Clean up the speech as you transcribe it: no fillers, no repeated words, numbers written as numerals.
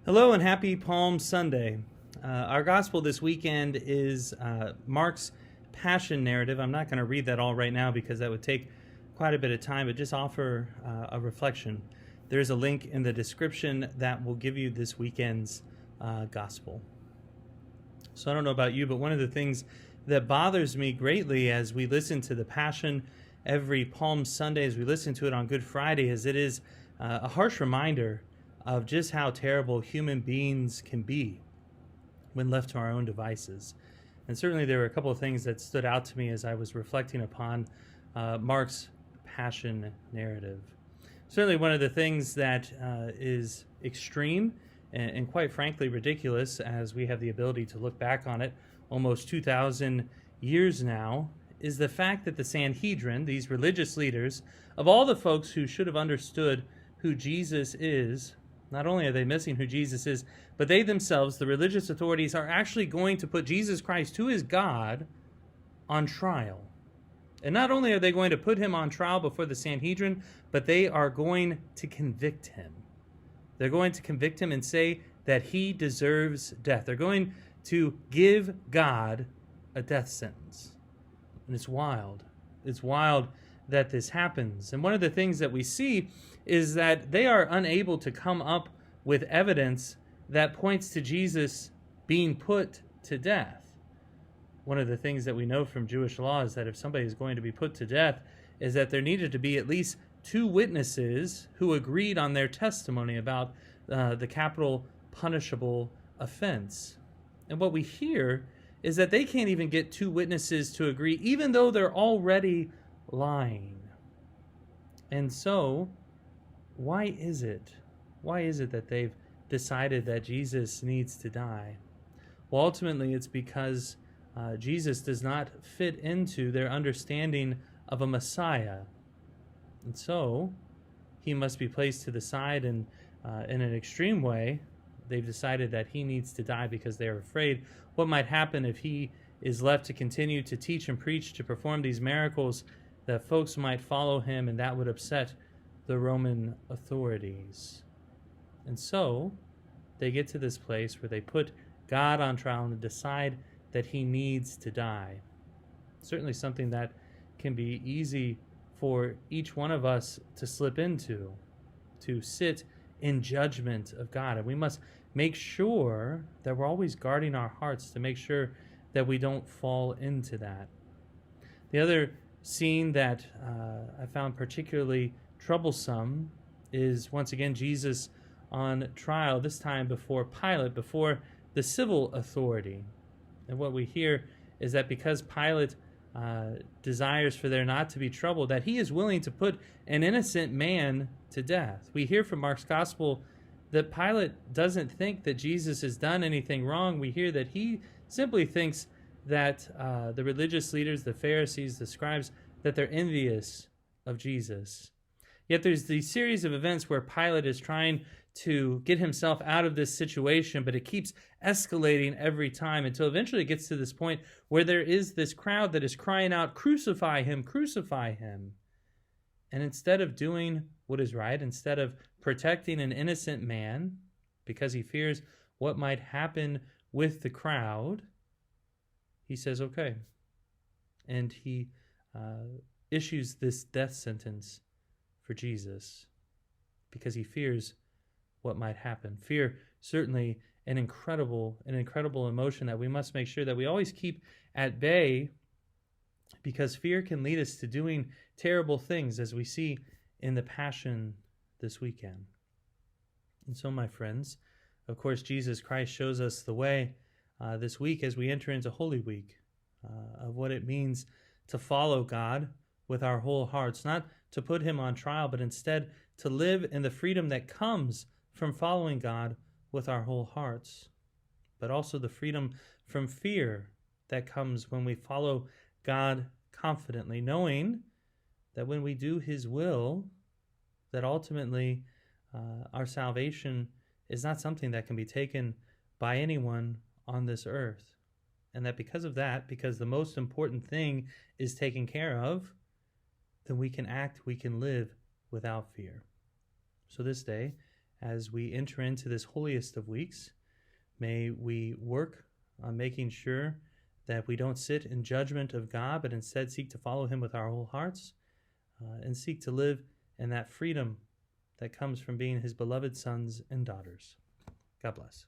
Hello and happy Palm Sunday. Our gospel this weekend is Mark's passion narrative. I'm not going to read that all right now because that would take quite a bit of time, but just offer a reflection. There's a link in the description that will give you this weekend's gospel. So I don't know about you, but one of the things that bothers me greatly as we listen to the Passion every Palm Sunday, as we listen to it on Good Friday, is it is a harsh reminder of just how terrible human beings can be when left to our own devices. And certainly there were a couple of things that stood out to me as I was reflecting upon Mark's Passion narrative. Certainly one of the things that is extreme and quite frankly ridiculous, as we have the ability to look back on it almost 2,000 years now, is the fact that the Sanhedrin, these religious leaders, of all the folks who should have understood who Jesus is, not only are they missing who Jesus is, but they themselves, the religious authorities, are actually going to put Jesus Christ, who is God, on trial. And not only are they going to put him on trial before the Sanhedrin, but they are going to convict him. They're going to convict him and say that he deserves death. They're going to give God a death sentence. And it's wild. It's wild that this happens. And one of the things that we see is that they are unable to come up with evidence that points to Jesus being put to death. One of the things that we know from Jewish law is that if somebody is going to be put to death, is that there needed to be at least two witnesses who agreed on their testimony about the capital punishable offense. And what we hear is that they can't even get two witnesses to agree, even though they're already lying. And so, why is it? Why is it that they've decided that Jesus needs to die? Well, ultimately, it's because Jesus does not fit into their understanding of a Messiah. And so, he must be placed to the side, and in an extreme way, they've decided that he needs to die because they are afraid what might happen if he is left to continue to teach and preach, to perform these miracles, that folks might follow him, and that would upset the Roman authorities. And so, they get to this place where they put God on trial and decide that he needs to die. Certainly something that can be easy for each one of us to slip into, to sit in judgment of God. And we must make sure that we're always guarding our hearts to make sure that we don't fall into that. The other scene that I found particularly troublesome is, once again, Jesus on trial, this time before Pilate, before the civil authority. And what we hear is that because Pilate desires for there not to be trouble, that he is willing to put an innocent man to death. We hear from Mark's gospel that Pilate doesn't think that Jesus has done anything wrong. We hear that he simply thinks that the religious leaders, the Pharisees, the scribes, that they're envious of Jesus. Yet there's these series of events where Pilate is trying to get himself out of this situation, but it keeps escalating every time until eventually it gets to this point where there is this crowd that is crying out, "Crucify him, crucify him." And instead of doing what is right, instead of protecting an innocent man because he fears what might happen with the crowd, he says, okay. And he issues this death sentence for Jesus because he fears what might happen. Fear, certainly an incredible emotion that we must make sure that we always keep at bay, because fear can lead us to doing terrible things, as we see in the Passion this weekend. And so, my friends, of course, Jesus Christ shows us the way this week as we enter into Holy Week of what it means to follow God with our whole hearts, not to put him on trial, but instead to live in the freedom that comes from following God with our whole hearts, but also the freedom from fear that comes when we follow God confidently, knowing that when we do his will, that ultimately our salvation is not something that can be taken by anyone on this earth. And that because of that, because the most important thing is taken care of, then we can act, we can live without fear. So this day, as we enter into this holiest of weeks. May we work on making sure that we don't sit in judgment of God, but instead seek to follow him with our whole hearts, and seek to live in that freedom that comes from being his beloved sons and daughters. God bless.